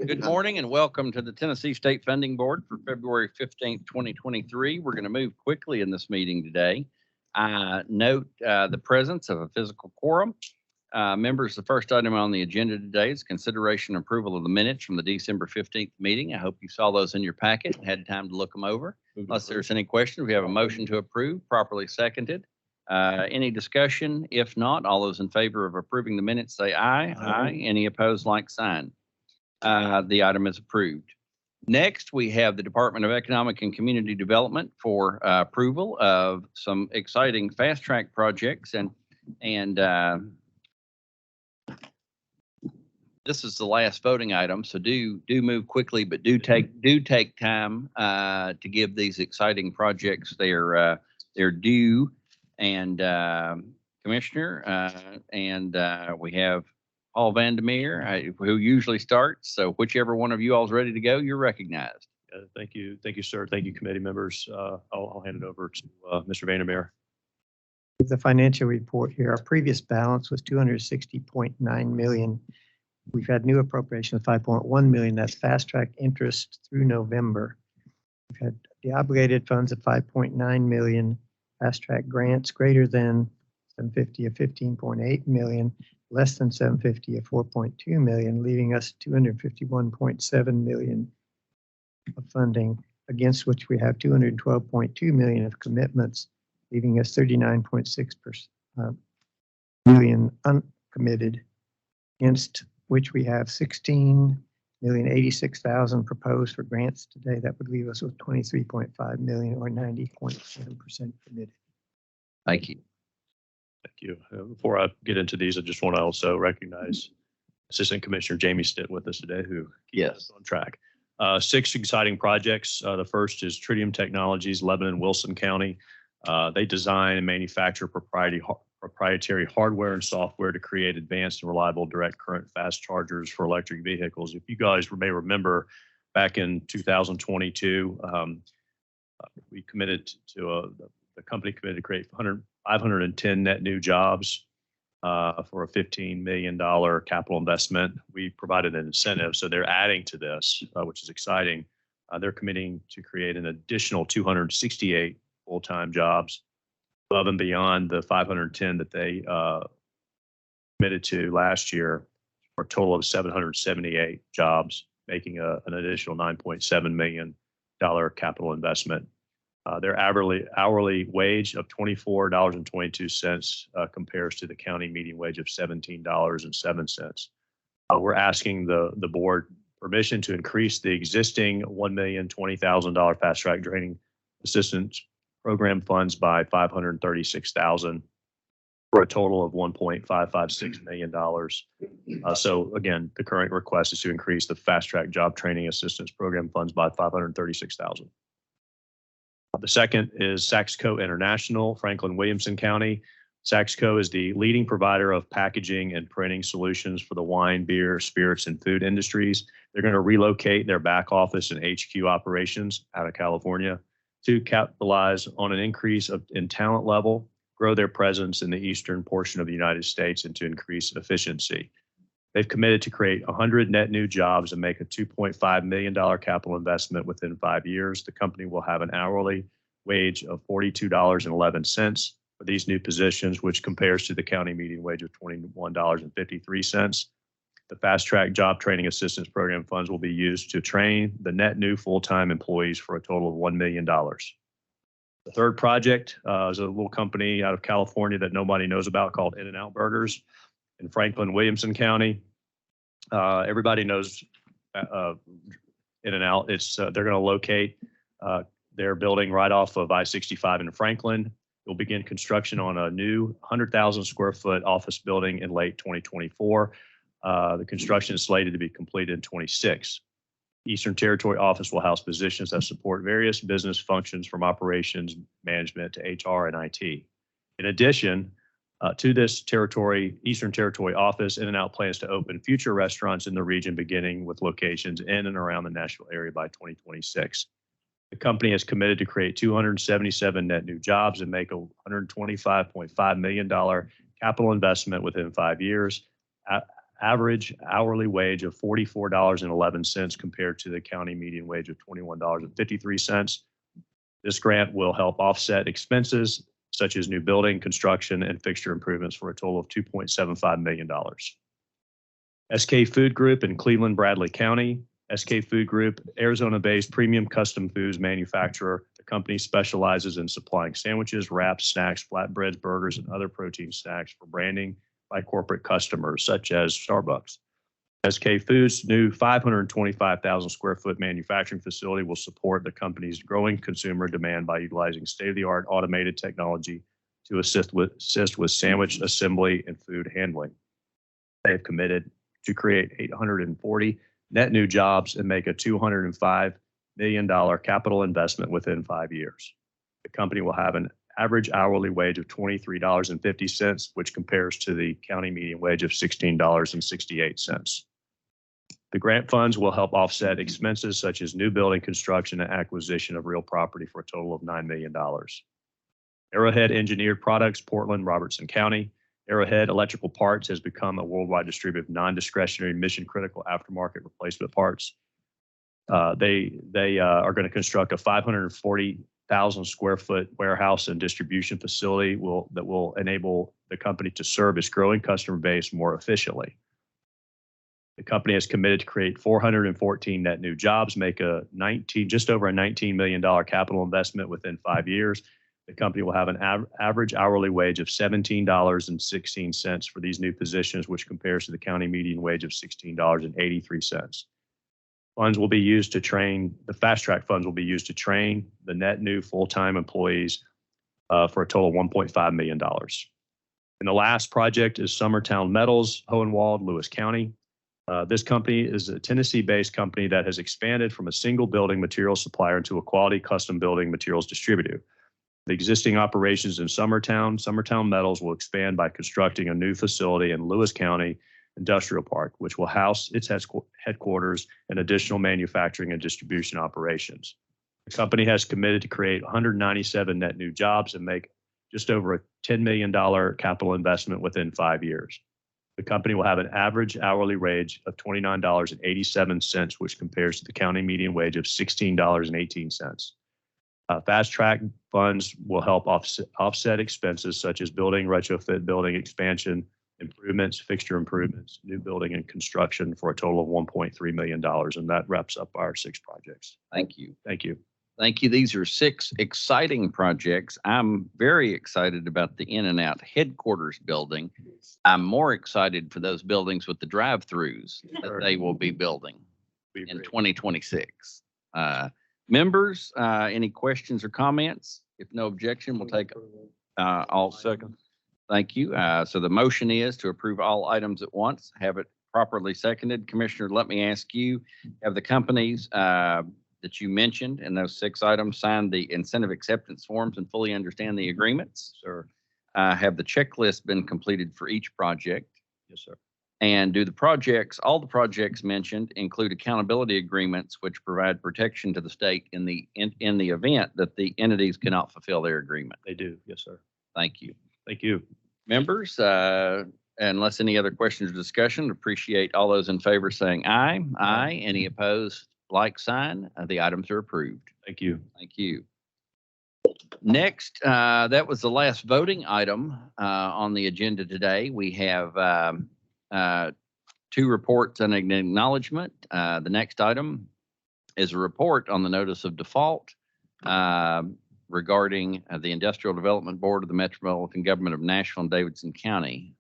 Good morning and welcome to the Tennessee State Funding Board for February 15th, 2023. We're going to move quickly in this meeting today. Note the presence of a physical quorum. Members, the first item on the agenda today is consideration and approval of the minutes from the December 15th meeting. I hope you saw those in your packet and had time to look them over. Unless there's any questions, we have a motion to approve, properly seconded. Any discussion? If not, all those in favor of approving the minutes say aye. Aye. Any opposed, like sign. The item is approved. Next, we have the Department of Economic and Community Development for approval of some exciting fast track projects, and this is the last voting item. So do move quickly, but do take time to give these exciting projects their due. And Commissioner, we have Paul Vandermeer, who usually starts. So whichever one of you all is ready to go, you're recognized. Thank you, sir. Thank you, committee members. I'll hand it over to Mr. Vandermeer. The financial report here, our previous balance was $260.9 million. We've had new appropriation of $5.1 million. That's fast track interest through November. We've had the obligated funds of $5.9 million, fast track grants greater than 750 of $15.8 million, less than 750 of $4.2 million, leaving us $251.7 million of funding, against which we have $212.2 million of commitments, leaving us $39.6 million uncommitted, against which we have $16,086,000 proposed for grants today. That would leave us with $23.5 million, or 90.7% committed. Thank you. Thank you. Before I get into these, I just want to also recognize Assistant Commissioner Jamie Stitt with us today, who keeps us on track. 6 exciting projects. The first is Tritium Technologies, Lebanon, Wilson County. They design and manufacture proprietary hardware and software to create advanced and reliable direct current fast chargers for electric vehicles. If you guys may remember, back in 2022, we committed to the company committed to create 510 net new jobs for a $15 million capital investment. We provided an incentive, so they're adding to this, which is exciting. They're committing to create an additional 268 full-time jobs above and beyond the 510 that they committed to last year, for a total of 778 jobs, making an additional $9.7 million capital investment. Their hourly wage of $24.22 compares to the county median wage of $17.07. We're asking the board permission to increase the existing $1,020,000 fast track training assistance program funds by $536,000 for a total of $1.556 million. So again, the current request is to increase the fast track job training assistance program funds by $536,000. The second is Saxco International, Franklin Williamson County. Saxco is the leading provider of packaging and printing solutions for the wine, beer, spirits, and food industries. They're going to relocate their back office and HQ operations out of California to capitalize on an increase in talent level, grow their presence in the eastern portion of the United States, and to increase efficiency. They've committed to create 100 net new jobs and make a $2.5 million capital investment within 5 years. The company will have an hourly wage of $42.11 for these new positions, which compares to the county median wage of $21.53. The Fast Track Job Training Assistance Program funds will be used to train the net new full-time employees for a total of $1 million. The third project is a little company out of California that nobody knows about called In-N-Out Burgers in Franklin Williamson County. Everybody knows In-N-Out. They're going to locate their building right off of I-65 in Franklin. They'll begin construction on a new 100,000 square foot office building in late 2024. The construction is slated to be completed in 26. Eastern Territory office will house positions that support various business functions from operations management to HR and IT. In addition to this Eastern Territory office, In-N-Out plans to open future restaurants in the region, beginning with locations in and around the Nashville area by 2026. The company is committed to create 277 net new jobs and make a $125.5 million capital investment within 5 years. average hourly wage of $44.11 compared to the county median wage of $21.53. This grant will help offset expenses such as new building, construction, and fixture improvements for a total of $2.75 million. SK Food Group in Cleveland, Bradley County. SK Food Group, Arizona-based premium custom foods manufacturer. The company specializes in supplying sandwiches, wraps, snacks, flatbreads, burgers, and other protein snacks for branding by corporate customers such as Starbucks. SK Foods' new 525,000 square foot manufacturing facility will support the company's growing consumer demand by utilizing state-of-the-art automated technology to assist with sandwich assembly and food handling. They have committed to create 840 net new jobs and make a $205 million capital investment within 5 years. The company will have an average hourly wage of $23.50, which compares to the county median wage of $16.68. The grant funds will help offset expenses such as new building construction and acquisition of real property for a total of $9 million. Arrowhead Engineered Products, Portland, Robertson County. Arrowhead Electrical Parts has become a worldwide distributor of non-discretionary mission-critical aftermarket replacement parts. They are going to construct a 540,000 square foot warehouse and distribution facility that will enable the company to serve its growing customer base more efficiently. The company has committed to create 414 net new jobs, make just over a $19 million capital investment within 5 years. The company will have an average hourly wage of $17.16 for these new positions, which compares to the county median wage of $16.83. Funds will be used to train, the fast track funds will be used to train the net new full-time employees for a total of $1.5 million. And the last project is Summertown Metals, Hohenwald, Lewis County. This company is a Tennessee-based company that has expanded from a single building material supplier into a quality custom building materials distributor. The existing operations in Summertown Metals will expand by constructing a new facility in Lewis County Industrial Park, which will house its headquarters and additional manufacturing and distribution operations. The company has committed to create 197 net new jobs and make just over a $10 million capital investment within 5 years. The company will have an average hourly wage of $29.87, which compares to the county median wage of $16.18. Fast track funds will help offset expenses such as building, retrofit, building expansion, improvements, fixture improvements, new building and construction for a total of $1.3 million. And that wraps up our 6 projects. Thank you. Thank you. Thank you. These are 6 exciting projects. I'm very excited about the In-N-Out headquarters building. I'm more excited for those buildings with the drive-throughs that they will be building in 2026. Members, any questions or comments? If no objection, we'll take all seconds. Thank you. So the motion is to approve all items at once, have it properly seconded. Commissioner, let me ask you, have the companies that you mentioned in those 6 items signed the incentive acceptance forms and fully understand the agreements? Sir. Have the checklist been completed for each project? Yes, sir. And do all the projects mentioned include accountability agreements which provide protection to the state in the event that the entities cannot fulfill their agreement? They do. Yes, sir. Thank you. Thank you. Members, unless any other questions or discussion, appreciate all those in favor saying aye. Aye. Any opposed, like sign. The items are approved. Thank you. Thank you. Next, that was the last voting item on the agenda today. We have 2 reports and an acknowledgement. The next item is a report on the notice of default regarding the Industrial Development Board of the Metropolitan Government of Nashville and Davidson County.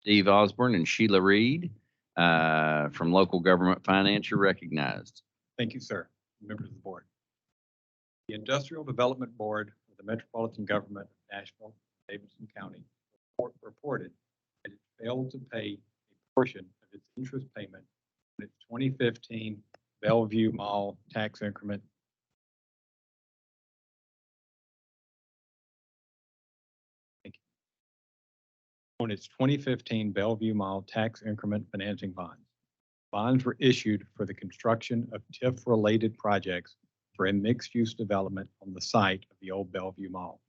Steve Osborne and Sheila Reed from Local Government Finance, you're recognized. Thank you, sir. Members of the board. The Industrial Development Board of the Metropolitan Government of Nashville, Davidson County reported that it failed to pay a portion of its interest payment on its 2015 Bellevue Mall tax increment. On its 2015 Bellevue Mall tax increment financing bonds. Bonds were issued for the construction of TIF-related projects for a mixed-use development on the site of the old Bellevue Mall.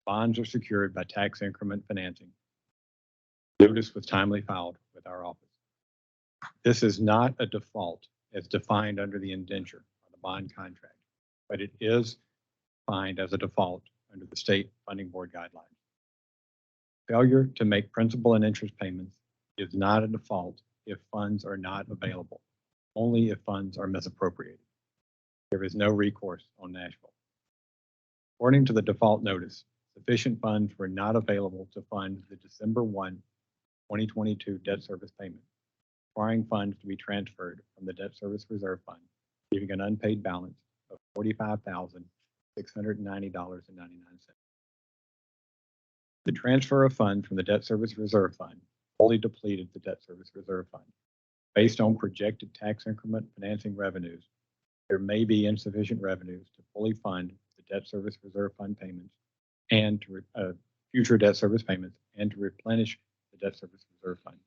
Bonds are secured by tax increment financing. Notice was timely filed with our office. This is not a default as defined under the indenture or the bond contract, but it is defined as a default under the state funding board guidelines. Failure to make principal and interest payments is not a default if funds are not available, only if funds are misappropriated. There is no recourse on Nashville. According to the default notice, sufficient funds were not available to fund the December 1, 2022 debt service payment, requiring funds to be transferred from the debt service reserve fund, leaving an unpaid balance of $45,690.99. The transfer of funds from the debt service reserve fund fully depleted the debt service reserve fund. Based on projected tax increment financing revenues, there may be insufficient revenues to fully fund the debt service reserve fund payments and to future debt service payments and to replenish the debt service reserve fund.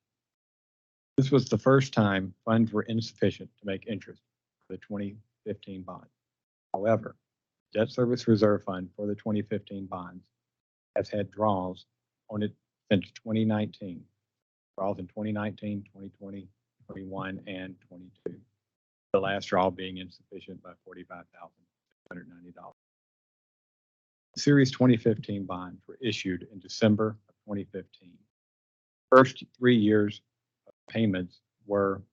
This was the first time funds were insufficient to make interest for the 2015 bond. However, debt service reserve fund for the 2015 bonds has had draws on it since 2019. Draws in 2019, 2020, 21, and 22. The last draw being insufficient by $45,690. Series 2015 bonds were issued in December of 2015. First 3 years of payments were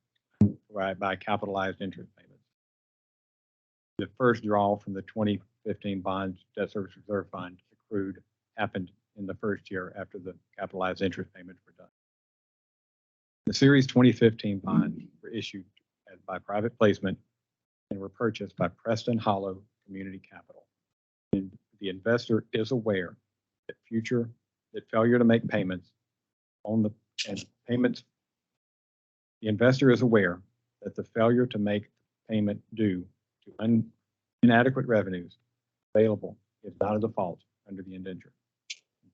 by capitalized interest payments. The first draw from the 2015 bonds debt service reserve fund accrued happened in the first year after the capitalized interest payments were done. The Series 2015 bonds were issued by private placement and were purchased by Preston Hollow Community Capital. And the investor is aware that failure to make payments the investor is aware that the failure to make payment due to inadequate revenues available is not a default under the indenture.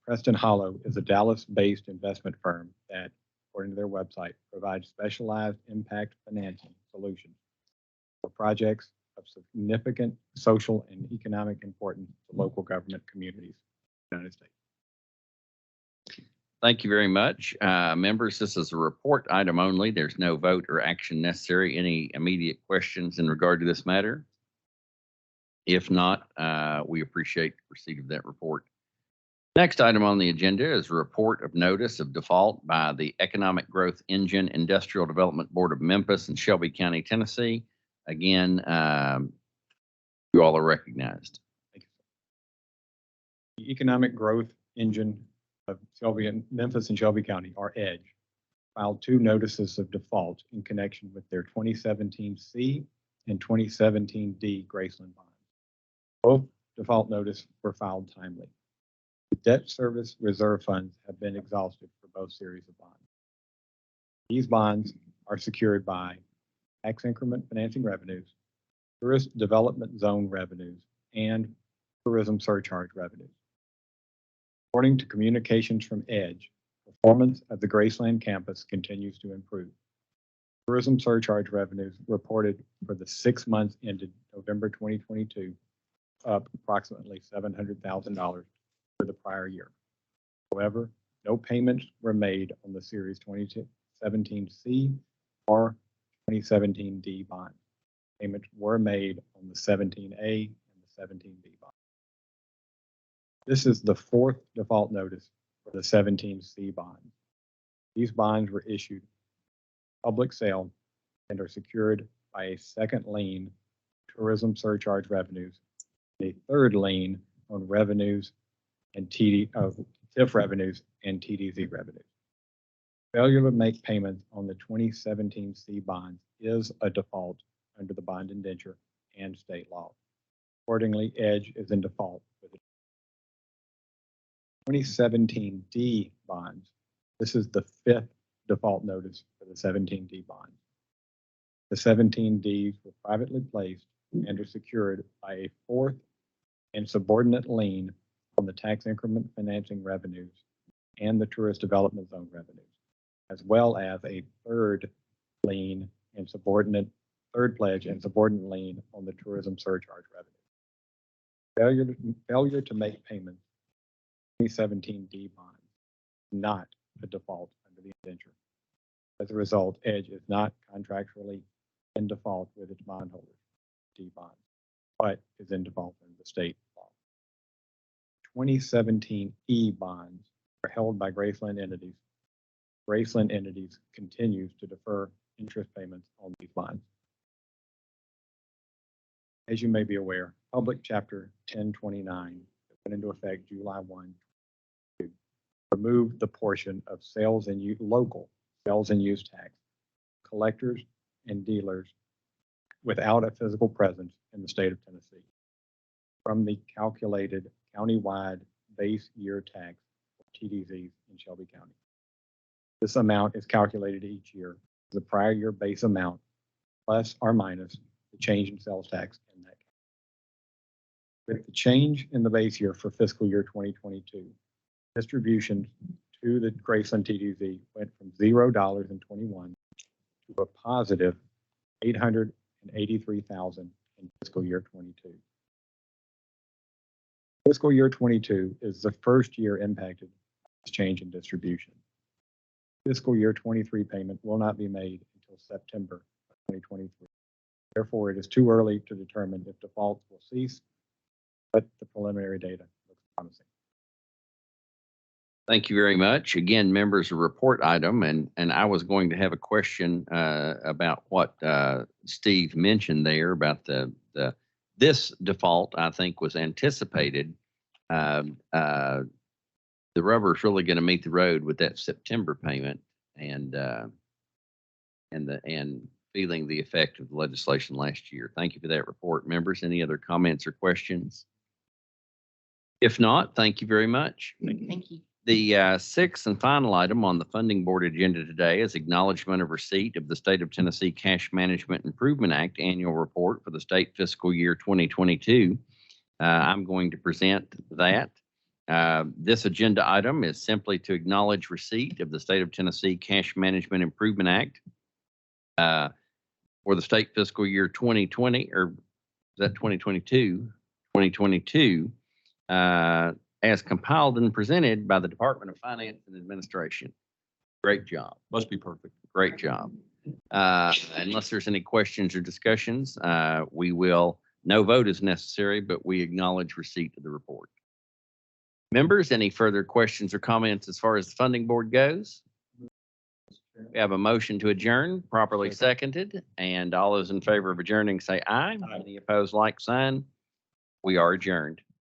Preston Hollow is a Dallas-based investment firm that, according to their website, provides specialized impact financing solutions for projects of significant social and economic importance to local government communities in the United States. Thank you very much. Members, this is a report item only. There's no vote or action necessary. Any immediate questions in regard to this matter? If not, we appreciate the receipt of that report. Next item on the agenda is a report of notice of default by the Economic Growth Engine Industrial Development Board of Memphis and Shelby County, Tennessee. Again, you all are recognized. Thank you. The Economic Growth Engine of Memphis and Shelby County, or EDGE, filed 2 notices of default in connection with their 2017 C and 2017 D Graceland bonds. Both default notices were filed timely. The debt service reserve funds have been exhausted for both series of bonds. These bonds are secured by tax increment financing revenues, tourist development zone revenues, and tourism surcharge revenues. According to communications from EDGE, performance of the Graceland campus continues to improve. Tourism surcharge revenues reported for the 6 months ended November 2022, up approximately $700,000 for the prior year. However, no payments were made on the Series 2017 C or 2017 D bonds. Payments were made on the 17A and the 17B bonds. This is the 4th default notice for the 17C bonds. These bonds were issued public sale and are secured by a second lien, tourism surcharge revenues, and a third lien on revenues and TIF revenues and TDZ revenues. Failure to make payments on the 2017 C bonds is a default under the bond indenture and state law. Accordingly, EDGE is in default with the 2017 D bonds. This is the 5th default notice for the 17D bonds. The 17Ds were privately placed and are secured by a 4th and subordinate lien on the tax increment financing revenues and the tourist development zone revenues, as well as a third lien and third pledge and subordinate lien on the tourism surcharge revenue. Failure to make payments 2017 D bonds, not a default under under the indenture. As a result, Edge is not contractually in default with its bondholders, T bonds, but is in default under the state law. 2017 E bonds are held by Graceland entities. Graceland entities continues to defer interest payments on these bonds. As you may be aware, Public Chapter 1029 that went into effect July 1, removed the portion of sales and local sales and use tax collectors and dealers without a physical presence in the state of Tennessee from the calculated countywide base year tax, or TDZs, in Shelby County. This amount is calculated each year, the prior year base amount plus or minus the change in sales tax in that county. With the change in the base year for fiscal year 2022, distributions to the Graceland TDZ went from $0.21 to a positive $883,000 in fiscal year 22. Fiscal year 22 is the first year impacted by this change in distribution. Fiscal year 23 payment will not be made until September of 2023. Therefore, it is too early to determine if defaults will cease, but the preliminary data looks promising. Thank you very much. Again, members, a report item, and I was going to have a question about what Steve mentioned there about this default. I think was anticipated. The rubber's really going to meet the road with that September payment, and feeling the effect of the legislation last year. Thank you for that report, members. Any other comments or questions? If not, thank you very much. Thank you. The sixth and final item on the funding board agenda today is acknowledgement of receipt of the State of Tennessee Cash Management Improvement Act annual report for the state fiscal year 2022. I'm going to present that. This agenda item is simply to acknowledge receipt of the State of Tennessee Cash Management Improvement Act for the state fiscal year 2020, or is that 2022? 2022. As compiled and presented by the Department of Finance and Administration. Great job. Must be perfect. Great job. Unless there's any questions or discussions, no vote is necessary, but we acknowledge receipt of the report. Members, any further questions or comments as far as the funding board goes? We have a motion to adjourn, properly seconded, and all those in favor of adjourning say aye. Aye. Any opposed, like sign. We are adjourned.